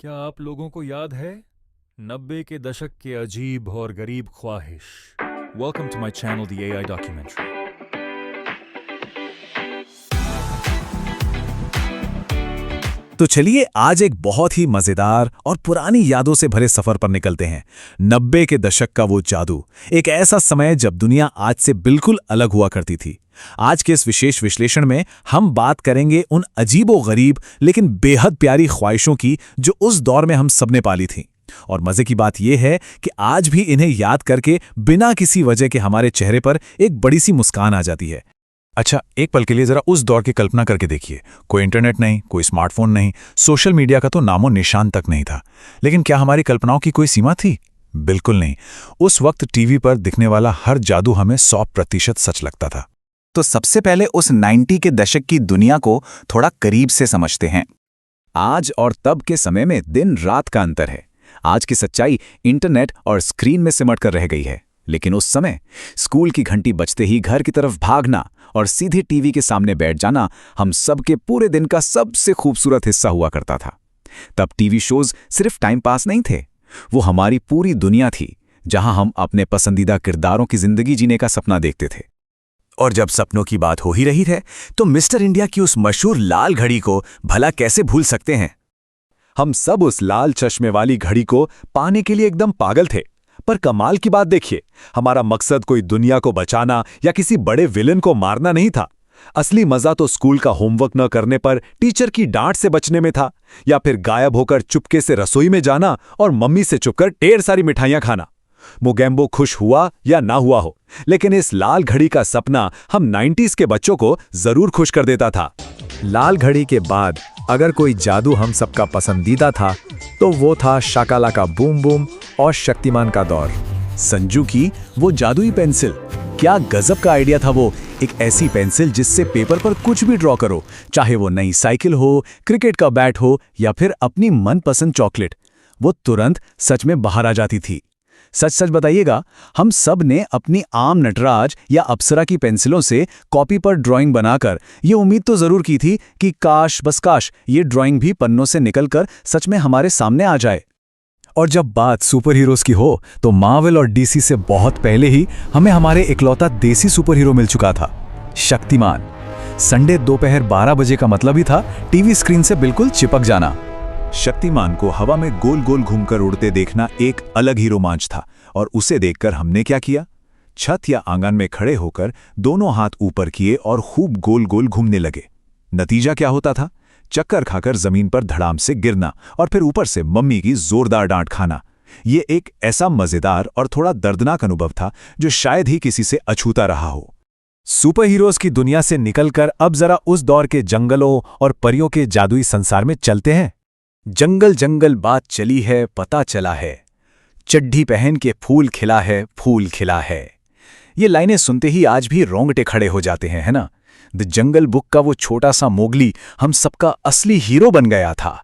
क्या आप लोगों को याद है 90 के दशक के अजीब और गरीब ख्वाहिश। Welcome to my channel the AI documentary. तो चलिए आज एक बहुत ही मजेदार और पुरानी यादों से भरे सफर पर निकलते हैं। 90 के दशक का वो जादू, एक ऐसा समय जब दुनिया आज से बिल्कुल अलग हुआ करती थी। आज के इस विशेष विश्लेषण में हम बात करेंगे उन अजीबो-गरीब लेकिन बेहद प्यारी ख्वाहिशों की जो उस दौर में हम सबने पाली थीं। और मजे की बात यह है कि आज भी इन्हें याद करके बिना किसी वजह के हमारे चेहरे पर एक बड़ी सी मुस्कान आ जाती है। अच्छा, एक पल के लिए जरा उस दौर की कल्पना करके देखिए। कोई इंटरनेट नहीं, कोई स्मार्टफोन नहीं, सोशल मीडिया का तो नामो निशान तक नहीं था। लेकिन क्या हमारी कल्पनाओं की कोई सीमा थी? बिल्कुल नहीं। उस वक्त टीवी पर दिखने वाला हर जादू हमें 100% सच लगता था। तो सबसे पहले उस 90 के दशक की दुनिया को थोड़ा करीब से समझते हैं। आज और तब के समय में दिन रात का अंतर है। आज की सच्चाई इंटरनेट और स्क्रीन में सिमट कर रह गई है, लेकिन उस समय स्कूल की घंटी बजते ही घर की तरफ भागना और सीधे टीवी के सामने बैठ जाना हम सबके पूरे दिन का सबसे खूबसूरत हिस्सा हुआ करता था। तब टीवी शोज सिर्फ टाइम पास नहीं थे, वो हमारी पूरी दुनिया थी जहां हम अपने पसंदीदा किरदारों की जिंदगी जीने का सपना देखते थे। और जब सपनों की बात हो ही रही है तो मिस्टर इंडिया की उस मशहूर लाल घड़ी को भला कैसे भूल सकते हैं। हम सब उस लाल चश्मे वाली घड़ी को पाने के लिए एकदम पागल थे। पर कमाल की बात देखिए, हमारा मकसद कोई दुनिया को बचाना या किसी बड़े विलेन को मारना नहीं था। असली मजा तो स्कूल का होमवर्क न करने पर टीचर की डांट से बचने में था, या फिर गायब होकर चुपके से रसोई में जाना और मम्मी से छुपकर ढेर सारी मिठाइयां खाना। मोगेम्बो खुश हुआ या ना हुआ हो, लेकिन इस लाल घड़ी का सपना हम 90s के बच्चों को जरूर खुश कर देता था। लाल घड़ी के बाद अगर कोई जादू हम सबका पसंदीदा था तो वो था शाकालाका बूम बूम और शक्तिमान का दौर। संजू की वो जादुई पेंसिल, क्या गजब का आइडिया था वो। एक ऐसी पेंसिल जिससे पेपर पर कुछ भी ड्रॉ करो, चाहे वो नई साइकिल हो, क्रिकेट का बैट हो या फिर अपनी मनपसंद चॉकलेट, वो तुरंत सच में बाहर आ जाती थी। सच सच बताइएगा, हम सब ने अपनी आम नटराज या अप्सरा की पेंसिलों से कॉपी पर ड्राइंग बनाकर ये उम्मीद तो जरूर की थी कि काश बस काश ये ड्राइंग भी पन्नों से निकलकर सच में हमारे सामने आ जाए। और जब बात सुपर हीरोज की हो तो मार्वल और डीसी से बहुत पहले ही हमें हमारे इकलौता देसी सुपर हीरो मिल चुका था, शक्तिमान। संडे दोपहर 12 बजे का मतलब ही था टीवी स्क्रीन से बिल्कुल चिपक जाना। शक्तिमान को हवा में गोल गोल घूमकर उड़ते देखना एक अलग ही रोमांच था। और उसे देखकर हमने क्या किया? छत या आंगन में खड़े होकर दोनों हाथ ऊपर किए और खूब गोल गोल घूमने लगे। नतीजा क्या होता था? चक्कर खाकर जमीन पर धड़ाम से गिरना और फिर ऊपर से मम्मी की जोरदार डांट खाना। ये एक ऐसा मजेदार और थोड़ा दर्दनाक अनुभव था जो शायद ही किसी से अछूता रहा हो। सुपर हीरोज की दुनिया से निकलकर अब जरा उस दौर के जंगलों और परियों के जादुई संसार में चलते हैं। जंगल जंगल बात चली है, पता चला है, चड्ढी पहन के फूल खिला है, फूल खिला है। ये लाइनें सुनते ही आज भी रोंगटे खड़े हो जाते हैं, है ना? द जंगल बुक का वो छोटा सा मोगली हम सबका असली हीरो बन गया था।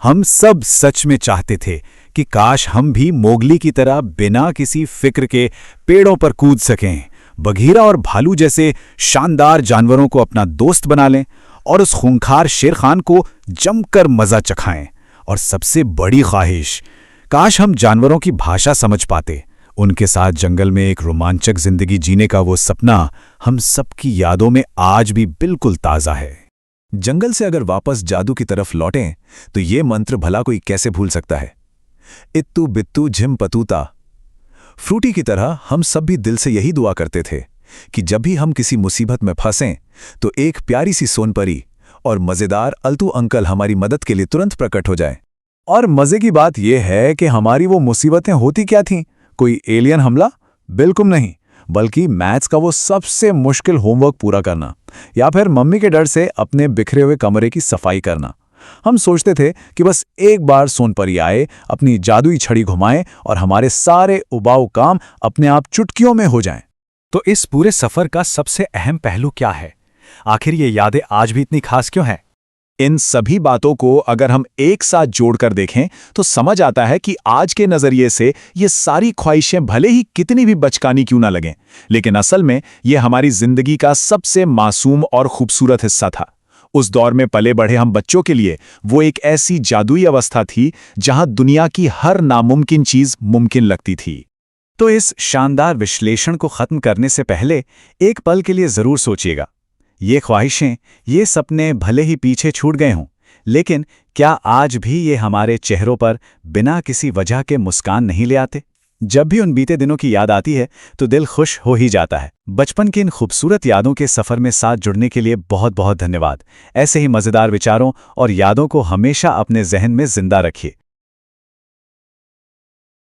हम सब सच में चाहते थे कि काश हम भी मोगली की तरह बिना किसी फिक्र के पेड़ों पर कूद सकें, बघीरा और भालू जैसे शानदार जानवरों को अपना दोस्त बना लें और उस खूंखार शेर खान को जमकर मजा चखाएं। और सबसे बड़ी ख्वाहिश, काश हम जानवरों की भाषा समझ पाते। उनके साथ जंगल में एक रोमांचक जिंदगी जीने का वो सपना हम सबकी यादों में आज भी बिल्कुल ताज़ा है। जंगल से अगर वापस जादू की तरफ लौटें तो ये मंत्र भला कोई कैसे भूल सकता है? इत्तू बित्तू झिम पतूता। फ्रूटी की तरह हम सब भी दिल से यही दुआ करते थे कि जब भी हम किसी मुसीबत में फंसें तो एक प्यारी सी सोनपरी और मजेदार अल्तू अंकल हमारी मदद के लिए तुरंत प्रकट हो जाए। और मजे की बात यह है कि हमारी वो मुसीबतें होती क्या थीं? कोई एलियन हमला? बिल्कुल नहीं, बल्कि मैथ्स का वो सबसे मुश्किल होमवर्क पूरा करना या फिर मम्मी के डर से अपने बिखरे हुए कमरे की सफाई करना। हम सोचते थे कि बस एक बार सोनपरी आए, अपनी जादुई छड़ी घुमाए और हमारे सारे उबाऊ काम अपने आप चुटकियों में हो जाएं। तो इस पूरे सफर का सबसे अहम पहलू क्या है? आखिर ये यादें आज भी इतनी खास क्यों हैं? इन सभी बातों को अगर हम एक साथ जोड़कर देखें तो समझ आता है कि आज के नजरिए से ये सारी ख्वाहिशें भले ही कितनी भी बचकानी क्यों ना लगें, लेकिन असल में ये हमारी जिंदगी का सबसे मासूम और खूबसूरत हिस्सा था। उस दौर में पले बढ़े हम बच्चों के लिए वो एक ऐसी जादुई अवस्था थी जहां दुनिया की हर नामुमकिन चीज मुमकिन लगती थी। तो इस शानदार विश्लेषण को खत्म करने से पहले एक पल के लिए जरूर सोचिएगा, ये ख्वाहिशें, ये सपने भले ही पीछे छूट गए हों, लेकिन क्या आज भी ये हमारे चेहरों पर बिना किसी वजह के मुस्कान नहीं ले आते? जब भी उन बीते दिनों की याद आती है तो दिल खुश हो ही जाता है। बचपन की इन खूबसूरत यादों के सफ़र में साथ जुड़ने के लिए बहुत बहुत धन्यवाद। ऐसे ही मज़ेदार विचारों और यादों को हमेशा अपने जहन में जिंदा रखिए।